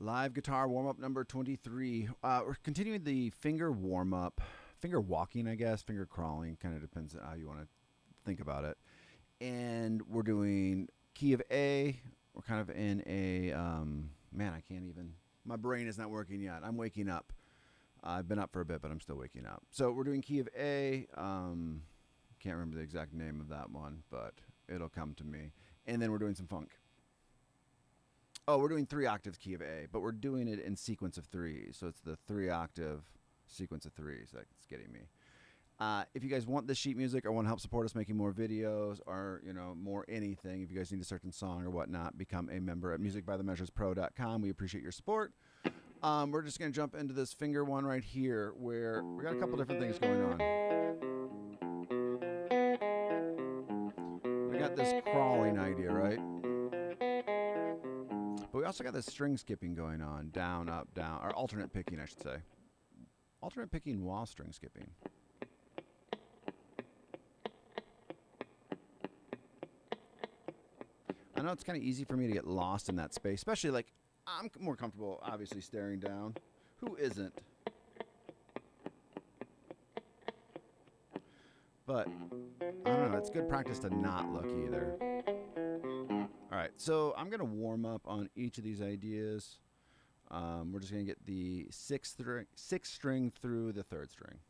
Live guitar warm-up number 23. We're continuing the finger warm-up. Finger walking, I guess. Finger crawling. Kind of depends on how you want to think about it. And we're doing key of A. We're kind of in a... man, I can't even... My brain is not working yet. I'm waking up. I've been up for a bit, but I'm still waking up. So we're doing key of A. Can't remember the exact name of that one, but it'll come to me. And then we're doing some funk. Oh, we're doing 3 octaves key of A, but we're doing it in sequence of 3. So it's the 3-octave sequence of 3s that's getting me. If you guys want this sheet music or want to help support us making more videos or, more anything, if you guys need a certain song or whatnot, become a member at musicbythemeasurespro.com. We appreciate your support. We're just going to jump into this finger one right here where we got a couple different things going on. We got this crawling idea, right? But we also got this string skipping going on, down, up, down, or alternate picking, I should say. Alternate picking while string skipping. I know it's kind of easy for me to get lost in that space, especially like I'm more comfortable, obviously, staring down. Who isn't? But I don't know, it's good practice to not look either. All right, so I'm going to warm up on each of these ideas. We're just going to get the sixth string through the 3rd string.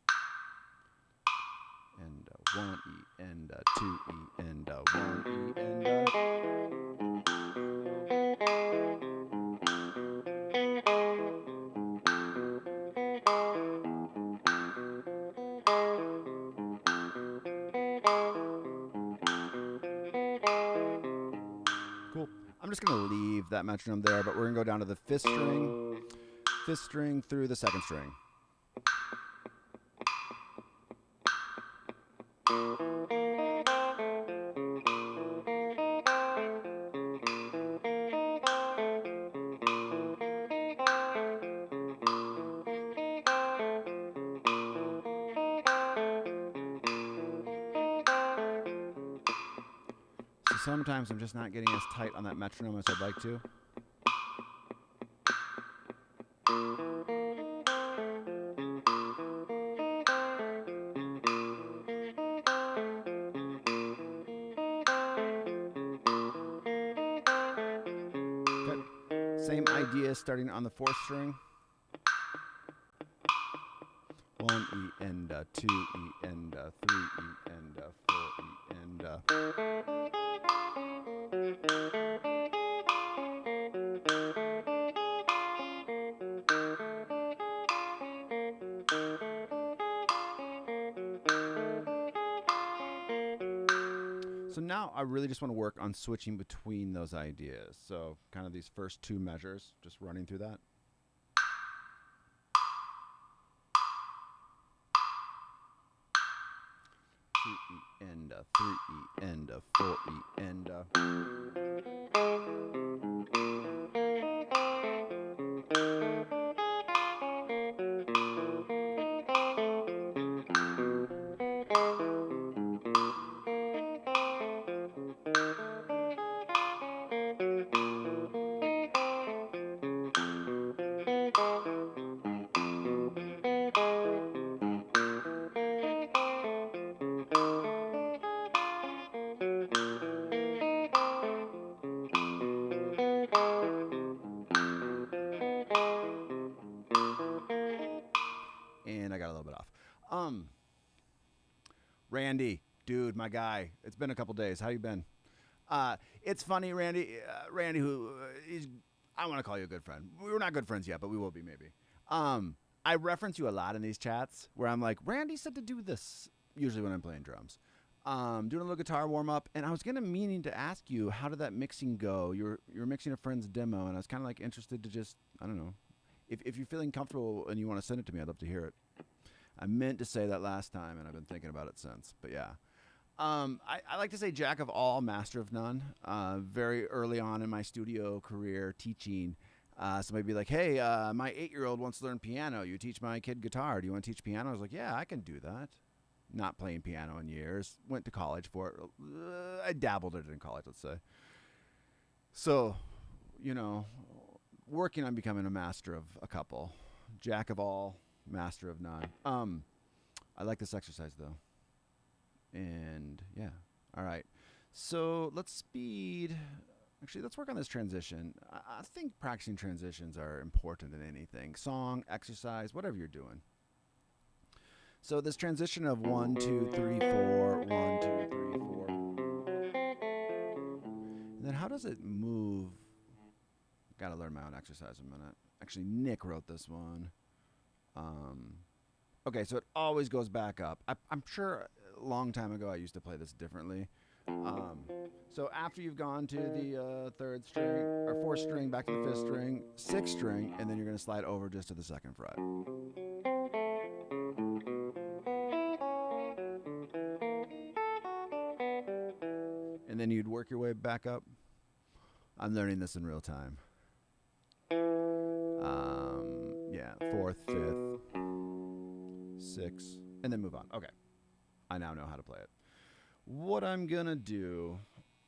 And 1 E, and 2 E, and 1 E, and... Cool. I'm just going to leave that metronome there, but we're going to go down to the 5th string through the 2nd string. So sometimes I'm just not getting as tight on that metronome as I'd like to. Same idea starting on the 4th string. 1 E and 2 E and 3 E and 4 E and So now I really just want to work on switching between those ideas. So kind of these first 2 measures, just running through that. E and 3 E and 4 E and I got a little bit off. Randy, dude, my guy. It's been a couple days. How you been? It's funny, Randy. Randy, who is, I want to call you a good friend. We're not good friends yet, but we will be maybe. I reference you a lot in these chats where I'm like, Randy said to do this. Usually when I'm playing drums, doing a little guitar warm up, and I was meaning to ask you, how did that mixing go? You're mixing a friend's demo, and I was kind of like interested to just, I don't know, if you're feeling comfortable and you want to send it to me, I'd love to hear it. I meant to say that last time, and I've been thinking about it since. But yeah, I like to say jack of all, master of none. Very early on in my studio career teaching, somebody be like, hey, my 8-year-old wants to learn piano. You teach my kid guitar. Do you want to teach piano? I was like, yeah, I can do that. Not playing piano in years. Went to college for it. I dabbled in it in college, let's say. So, working on becoming a master of a couple. Jack of all, master of none. I like this exercise though. And yeah. All right. So let's speed. Actually, let's work on this transition. I think practicing transitions are important in anything. Song, exercise, whatever you're doing. So this transition of 1, 2, 3, 4, 1, 2, 3, 4. And then how does it move? Gotta learn my own exercise in a minute. Actually, Nick wrote this one. Okay, so it always goes back up. I'm sure a long time ago I used to play this differently. So after you've gone to the third string, or fourth string, back to the fifth string, sixth string, and then you're going to slide over just to the second fret. And then you'd work your way back up. I'm learning this in real time. Yeah, fourth, fifth, sixth, and then move on. Okay, I now know how to play it. What I'm going to do,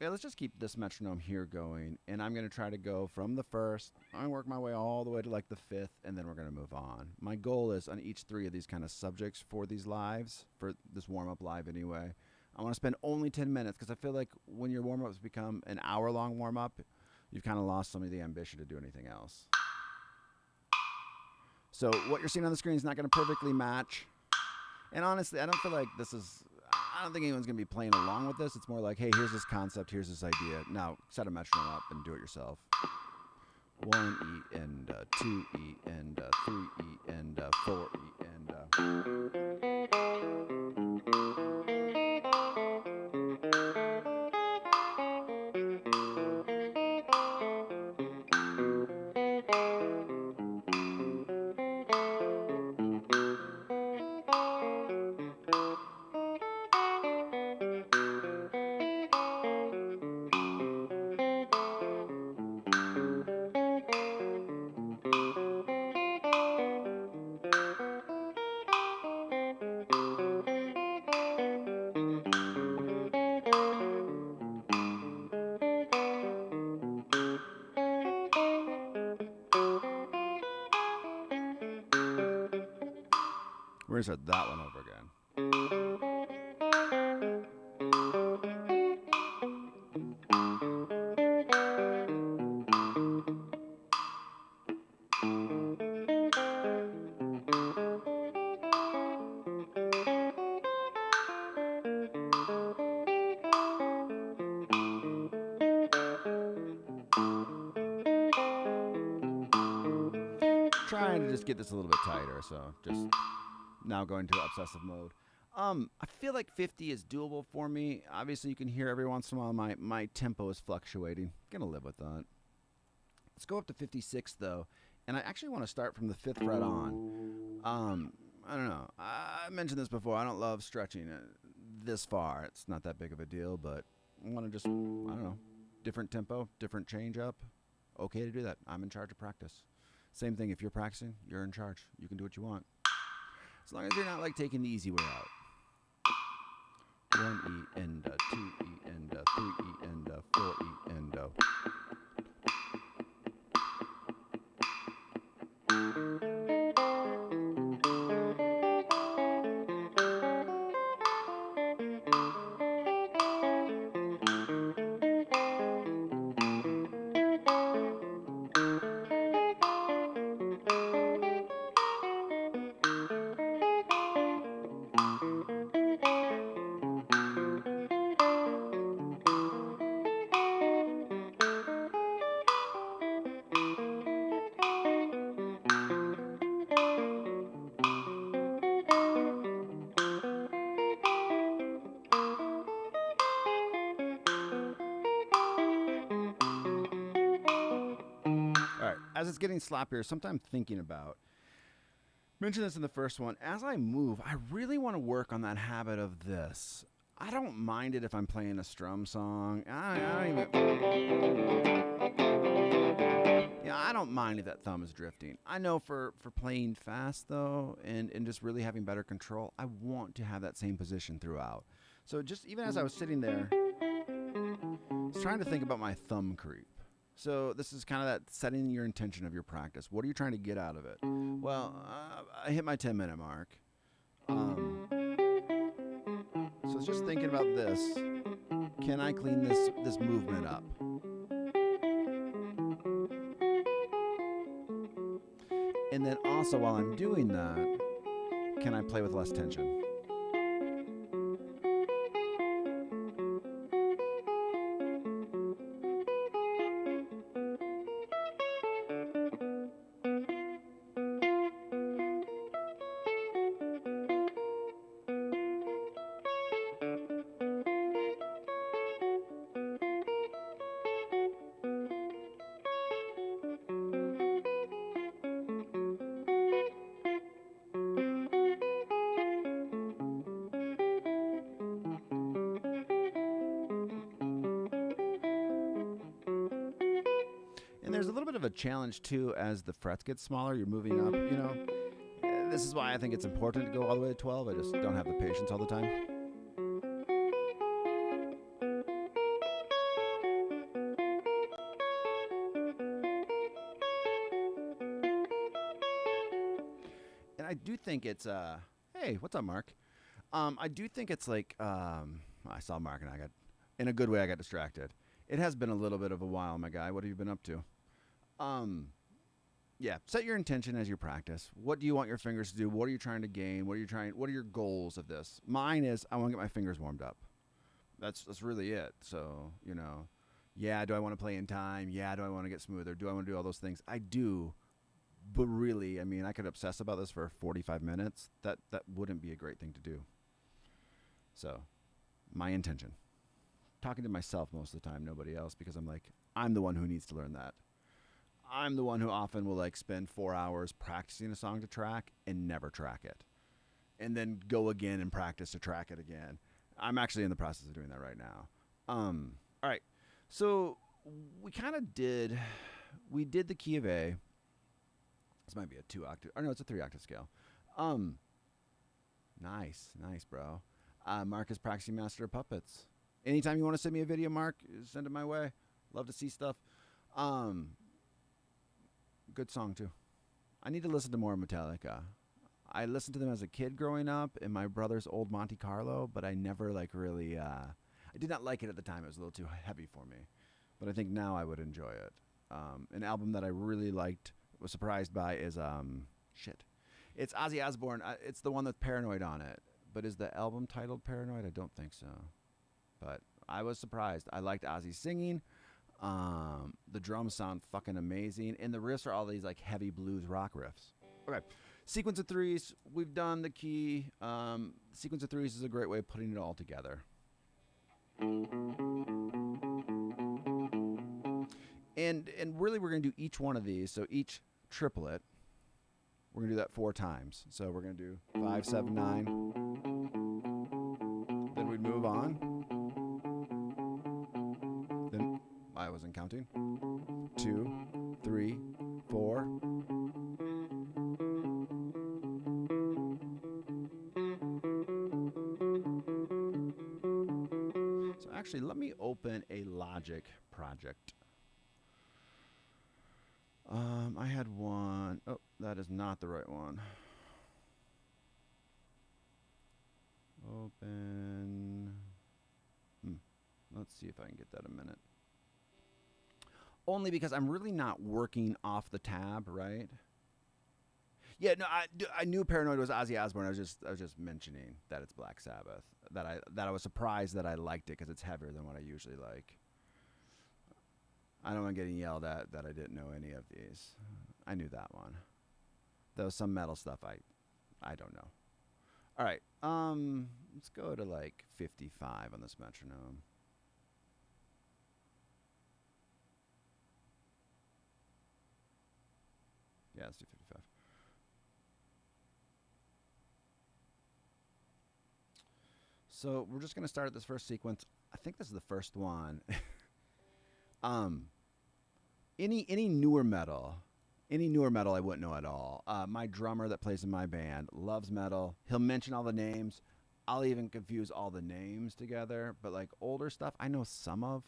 let's just keep this metronome here going, and I'm going to try to go from the first, I'm going to work my way all the way to like the fifth, and then we're going to move on. My goal is on each three of these kind of subjects for these lives, for this warm-up live anyway, I want to spend only 10 minutes, because I feel like when your warm-ups become an hour-long warm-up, you've kind of lost some of the ambition to do anything else. So what you're seeing on the screen is not going to perfectly match. And honestly, I don't feel like this is, I don't think anyone's going to be playing along with this. It's more like, hey, here's this concept, here's this idea. Now, set a metronome up and do it yourself. 1 E and 2 E and 3 E and 4 E and... We're going to start that one over again. Trying to just get this a little bit tighter, so just now going to obsessive mode. I feel like 50 is doable for me. Obviously, you can hear every once in a while my tempo is fluctuating. Gonna live with that. Let's go up to 56 though, and I actually want to start from the 5th fret on. I don't know. I mentioned this before. I don't love stretching this far. It's not that big of a deal, but I want to just, I don't know, different tempo, different change up. Okay to do that. I'm in charge of practice. Same thing, if you're practicing, you're in charge. You can do what you want. As long as you're not like taking the easy way out. 1 E and 2 E and 3 E and 4 E and as it's getting sloppier, something I'm thinking about. Mentioned this in the first one. As I move, I really want to work on that habit of this. I don't mind it if I'm playing a strum song. I don't mind if that thumb is drifting. I know for playing fast, though, and just really having better control, I want to have that same position throughout. So just even as I was sitting there, I was trying to think about my thumb creep. So this is kind of that setting your intention of your practice. What are you trying to get out of it? Well, I hit my 10-minute mark. So it's just thinking about this. Can I clean this movement up? And then also while I'm doing that, can I play with less tension? And there's a little bit of a challenge too as the frets get smaller, you're moving up, you know. This is why I think it's important to go all the way to 12. I just don't have the patience all the time. And I do think it's hey, what's up, Mark? I do think it's like I saw Mark and I got, in a good way, I got distracted. It has been a little bit of a while, my guy. What have you been up to? Yeah, set your intention as you practice. What do you want your fingers to do? What are you trying to gain? What are your goals of this? Mine is I want to get my fingers warmed up. That's really it. So, you know, yeah, do I want to play in time? Yeah, do I want to get smoother? Do I want to do all those things? I do. But really, I mean, I could obsess about this for 45 minutes. That wouldn't be a great thing to do. So, my intention. Talking to myself most of the time, nobody else, because I'm like, I'm the one who needs to learn that. I'm the one who often will like spend 4 hours practicing a song to track and never track it. And then go again and practice to track it again. I'm actually in the process of doing that right now. All right. So we did the key of A. This might be a 2-octave. Oh, no, it's a 3-octave scale. Nice, bro. Mark is practicing Master of Puppets. Anytime you want to send me a video, Mark, send it my way. Love to see stuff. Good song, too. I need to listen to more Metallica. I listened to them as a kid growing up in my brother's old Monte Carlo, but I never like really, I did not like it at the time. It was a little too heavy for me. But I think now I would enjoy it. An album that I really liked, was surprised by is, it's Ozzy Osbourne. It's the one with Paranoid on it. But is the album titled Paranoid? I don't think so. But I was surprised. I liked Ozzy singing. The drums sound fucking amazing. And the riffs are all these like heavy blues rock riffs. Okay. Sequence of threes. We've done the key. Sequence of threes is a great way of putting it all together. And really we're going to do each one of these. So each triplet, we're going to do that 4 times. So we're going to do 5, 7, 9. Then we'd move on. Then I wasn't counting. 2, 3, 4. So actually, let me open a Logic project. I had one. Oh, that is not the right one. Open. Let's see if I can get that a minute. Only because I'm really not working off the tab, right? Yeah, no, I knew Paranoid was Ozzy Osbourne. I was just mentioning that it's Black Sabbath. That I was surprised that I liked it because it's heavier than what I usually like. I don't want getting yelled at that I didn't know any of these. I knew that one. There was some metal stuff I don't know. All right, let's go to like 55 on this metronome. Yeah, let's do 55. So we're just going to start at this first sequence. I think this is the first one. Any newer metal I wouldn't know at all. My drummer that plays in my band loves metal. He'll mention all the names. I'll even confuse all the names together. But like older stuff, I know some of.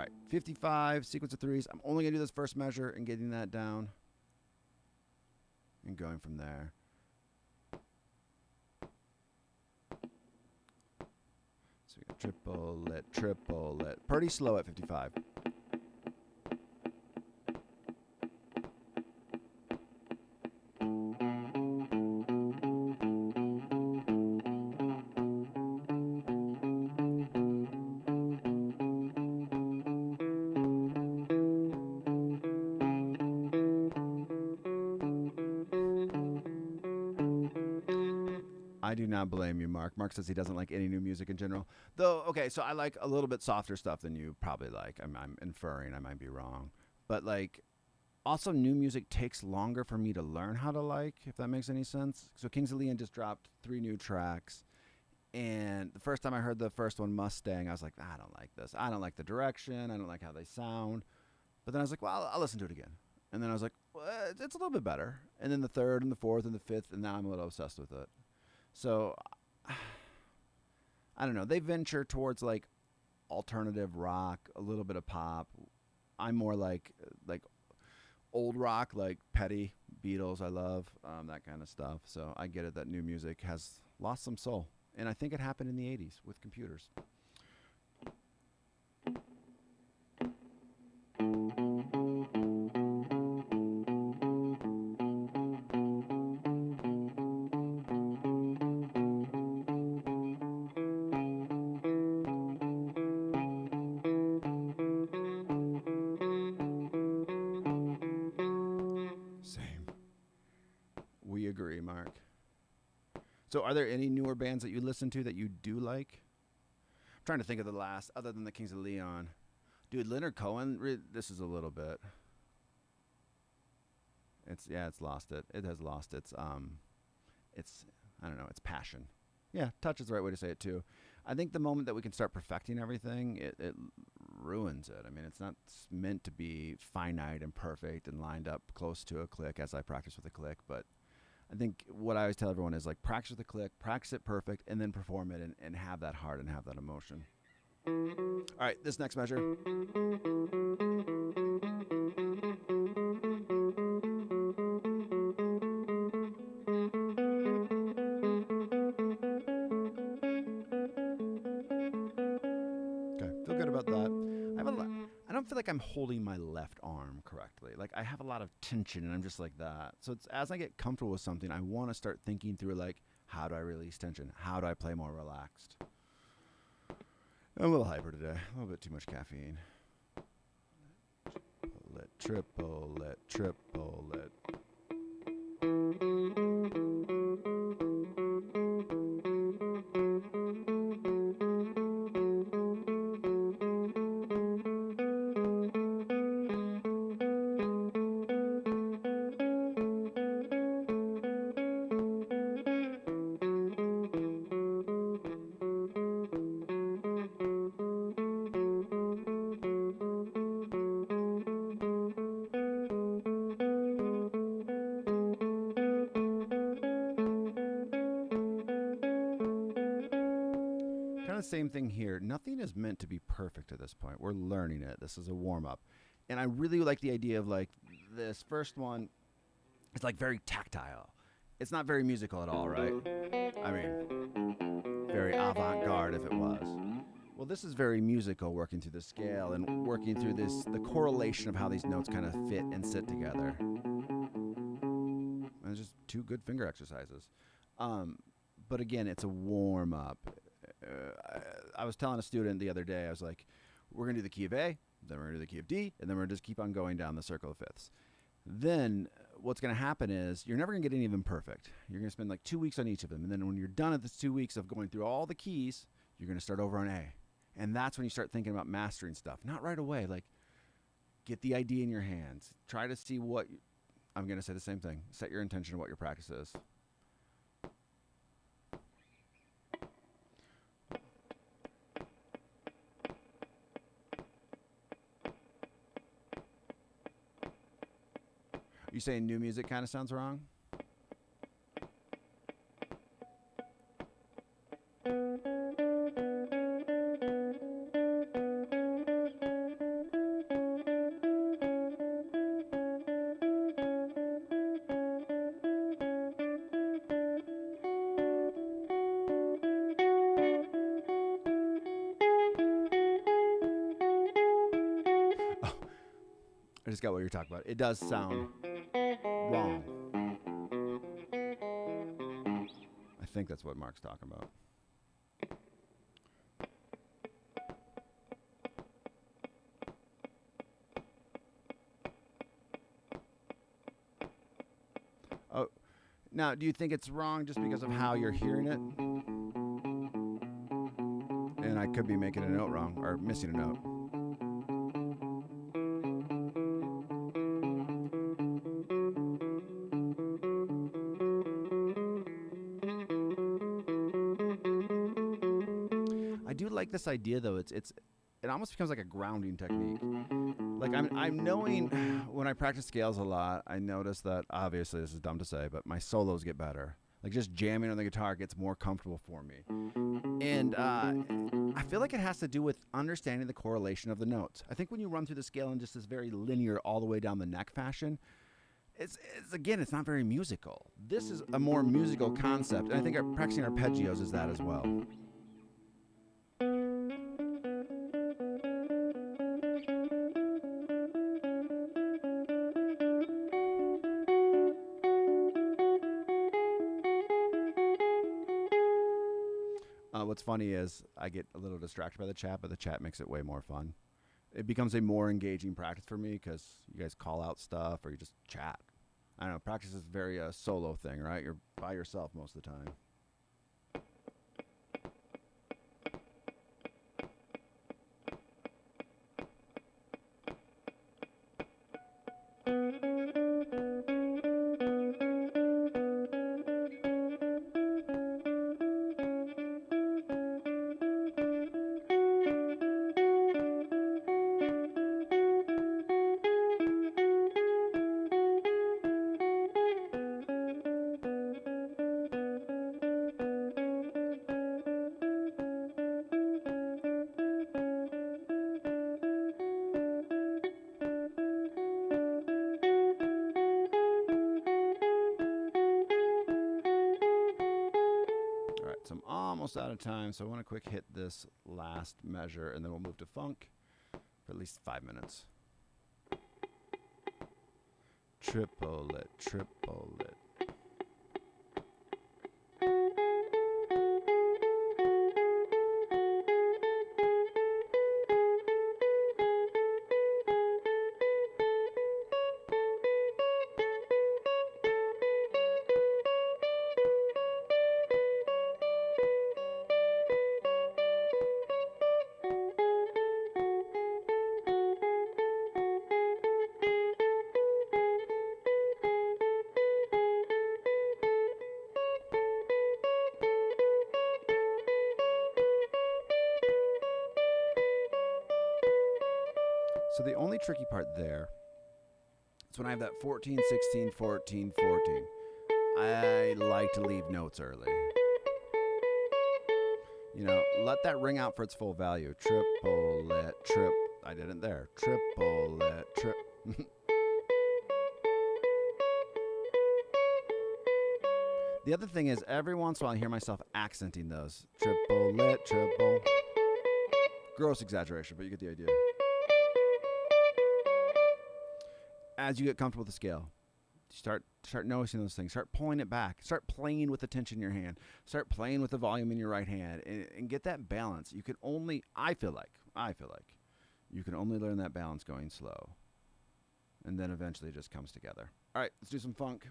right, 55, sequence of threes. I'm only going to do this first measure and getting that down and going from there. So we got triplet. Pretty slow at 55. I do not blame you, Mark. Mark says he doesn't like any new music in general. Though, okay, so I like a little bit softer stuff than you probably like. I'm inferring. I might be wrong. But, like, also new music takes longer for me to learn how to like, if that makes any sense. So Kings of Leon just dropped 3 new tracks. And the first time I heard the first one, Mustang, I was like, I don't like this. I don't like the direction. I don't like how they sound. But then I was like, well, I'll listen to it again. And then I was like, well, it's a little bit better. And then the third and the fourth and the fifth, and now I'm a little obsessed with it. So, I don't know. They venture towards, like, alternative rock, a little bit of pop. I'm more like old rock, like Petty, Beatles, I love, that kind of stuff. So I get it that new music has lost some soul. And I think it happened in the 80s with computers. We agree, Mark. So are there any newer bands that you listen to that you do like? I'm trying to think of the last, other than the Kings of Leon. Dude, Leonard Cohen, this is a little bit. It's lost it. It has lost its, I don't know, its passion. Yeah, touch is the right way to say it too. I think the moment that we can start perfecting everything, it ruins it. I mean, it's not meant to be finite and perfect and lined up close to a click as I practice with a click, but I think what I always tell everyone is, like, practice with a click, practice it perfect, and then perform it and have that heart and have that emotion. All right, this next measure. Okay, feel good about that. I don't feel like I'm holding my left arm correctly. Like, I have a lot of tension, and I'm just like that. So it's, as I get comfortable with something, I want to start thinking through, like, how do I release tension? How do I play more relaxed? I'm a little hyper today. A little bit too much caffeine. Triplet. Kind of same thing here. Nothing is meant to be perfect at this point. We're learning it. This is a warm-up. And I really like the idea of, like, this first one, it's like very tactile. It's not very musical at all, right? I mean, very avant-garde if it was. Well, this is very musical, working through the scale and working through the correlation of how these notes kind of fit and sit together. And it's just 2 good finger exercises. But again, it's a warm-up. I was telling a student the other day, I was like, we're going to do the key of A, then we're going to do the key of D, and then we're going to just keep on going down the circle of fifths. Then what's going to happen is you're never going to get any of them perfect. You're going to spend like 2 weeks on each of them. And then when you're done at this 2 weeks of going through all the keys, you're going to start over on A. And that's when you start thinking about mastering stuff. Not right away. Like, get the idea in your hands. Try to see what, I'm going to say the same thing. Set your intention of what your practice is. You saying new music kind of sounds wrong? I just got what you're talking about. It does sound wrong. I think that's what Mark's talking about. Oh, now, do you think it's wrong just because of how you're hearing it? And I could be making a note wrong or missing a note. I do like this idea though. It almost becomes like a grounding technique. Like I'm knowing when I practice scales a lot, I notice that obviously this is dumb to say, but my solos get better. Like just jamming on the guitar gets more comfortable for me. And I feel like it has to do with understanding the correlation of the notes. I think when you run through the scale in just this very linear all the way down the neck fashion, it's not very musical. This is a more musical concept, and I think practicing arpeggios is that as well. What's funny is I get a little distracted by the chat, but the chat makes it way more fun. It becomes a more engaging practice for me because you guys call out stuff or you just chat. I don't know, practice is very solo thing, right? You're by yourself most of the time. So I'm almost out of time, so I want to quick hit this last measure, and then we'll move to funk for at least 5 minutes. Triplet, triplet. So the only tricky part there is when I have that 14, 16, 14, 14. I like to leave notes early. You know, let that ring out for its full value. Triplet, trip. I didn't there. Triplet, trip. The other thing is every once in a while I hear myself accenting those. Triplet, triple. Gross exaggeration, but you get the idea. As you get comfortable with the scale, start noticing those things. Start pulling it back. Start playing with the tension in your hand. Start playing with the volume in your right hand, and get that balance. You can only, I feel like, you can only learn that balance going slow, and then eventually it just comes together. All right, let's do some funk.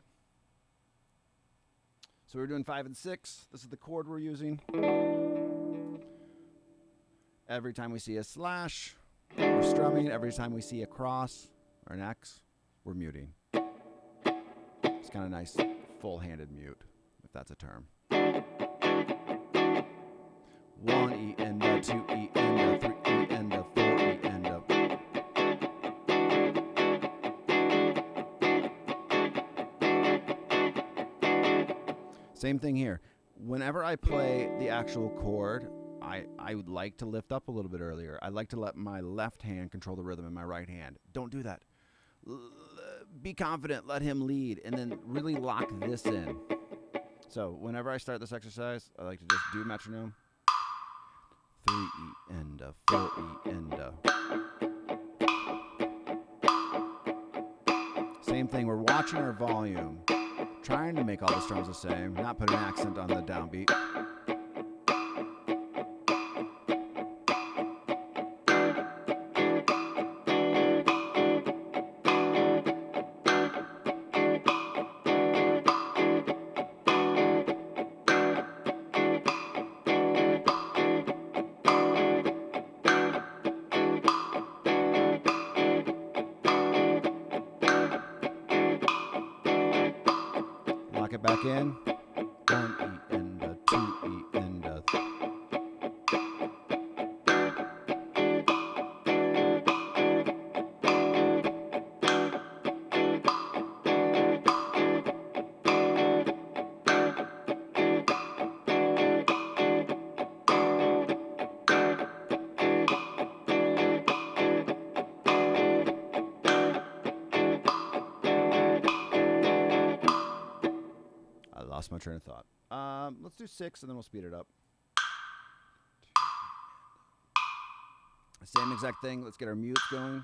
So we're doing 5 and 6. This is the chord we're using. Every time we see a slash, we're strumming. Every time we see a cross or an X, we're muting. It's kind of nice full-handed mute, if that's a term. 1 E endo, 2 E endo, 3 E endo, 4 E endo. Same thing here. Whenever I play the actual chord, I would like to lift up a little bit earlier. I like to let my left hand control the rhythm in my right hand. Don't do that. Be confident, let him lead, and then really lock this in. So whenever I start this exercise, I like to just do metronome. 3 E endo, 4 E endo. Same thing, we're watching our volume, trying to make all the strums the same, not put an accent on the downbeat. Lock it back in. 1 E and a 2 E and a I lost my train of thought. Let's do 6 and then we'll speed it up. Same exact thing. Let's get our mutes going.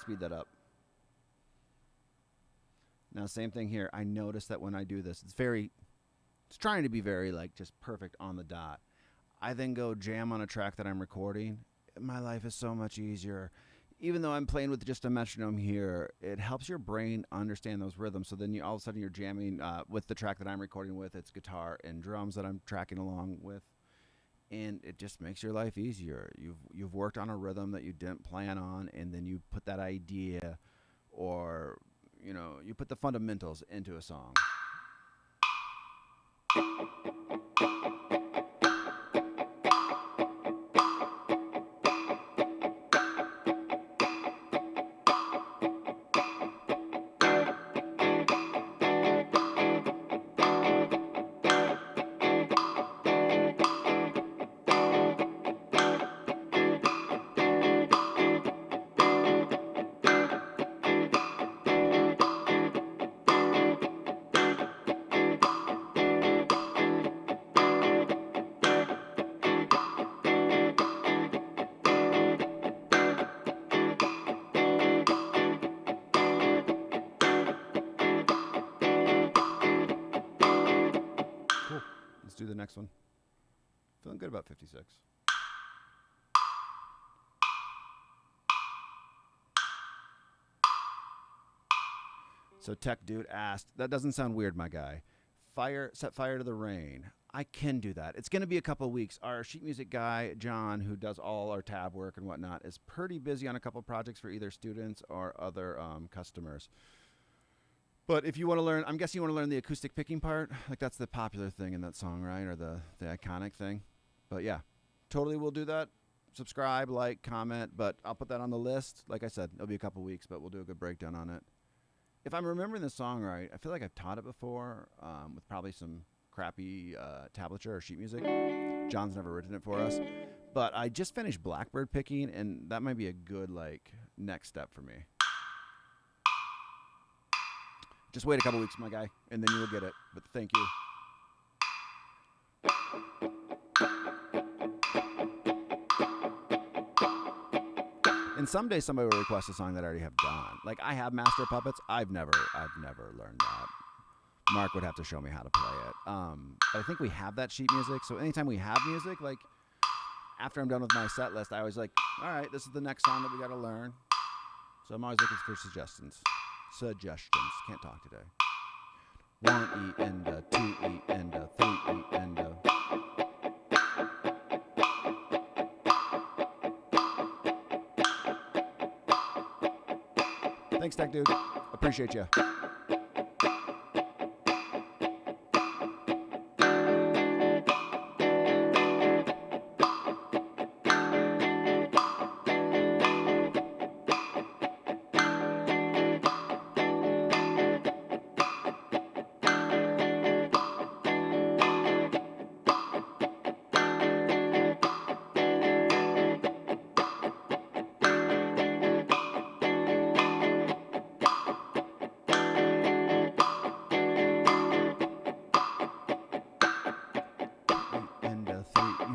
Speed that up. Now, same thing here. I notice that when I do this, it's trying to be very like just perfect on the dot. I then go jam on a track that I'm recording. My life is so much easier. Even though I'm playing with just a metronome here, it helps your brain understand those rhythms. So then all of a sudden you're jamming with the track that I'm recording with. It's guitar and drums that I'm tracking along with. And it just makes your life easier. You've worked on a rhythm that you didn't plan on, and then you put that idea, or you put the fundamentals into a song. Let's do the next one. Feeling good about 56. So Tech Dude asked, that doesn't sound weird, my guy. Set fire to the rain. I can do that. It's going to be a couple of weeks. Our sheet music guy, John, who does all our tab work and whatnot, is pretty busy on a couple of projects for either students or other customers. But if you want to learn, I'm guessing you want to learn the acoustic picking part. Like that's the popular thing in that song, right? Or the iconic thing. But yeah, totally we'll do that. Subscribe, like, comment. But I'll put that on the list. Like I said, it'll be a couple weeks, but we'll do a good breakdown on it. If I'm remembering the song right, I feel like I've taught it before with probably some crappy tablature or sheet music. John's never written it for us. But I just finished Blackbird picking, and that might be a good next step for me. Just wait a couple weeks, my guy, and then you will get it. But thank you. And someday somebody will request a song that I already have done. Like I have Master Puppets. I've never learned that. Mark would have to show me how to play it. But I think we have that sheet music. So anytime we have music, like after I'm done with my set list, I always like, all right, this is the next song that we got to learn. So I'm always looking for suggestions. Can't talk today. 1 E and a 2 E and a 3 E and a. Thanks, Tech Dude. Appreciate you.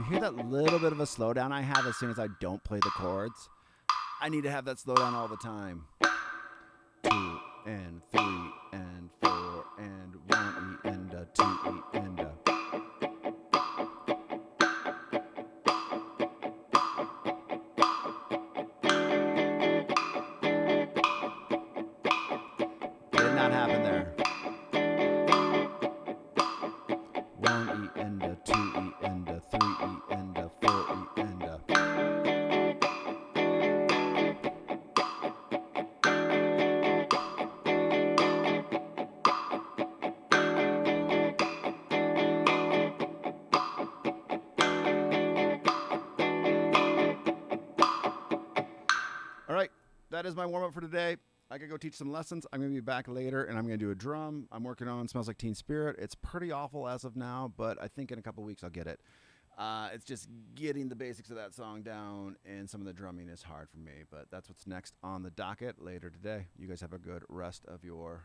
Hear that little bit of a slowdown I have as soon as I don't play the chords? I need to have that slowdown all the time. 2 and 3 and 4 and 1 E and a 2 E and a. Did not happen there. 1 E and a 2 E and a 3 E and a 4 E and a. All right, that is my warm up for today. I could go teach some lessons. I'm going to be back later, and I'm going to do a drum. I'm working on Smells Like Teen Spirit. It's pretty awful as of now, but I think in a couple weeks I'll get it. It's just getting the basics of that song down, and some of the drumming is hard for me, but that's what's next on the docket later today. You guys have a good rest of your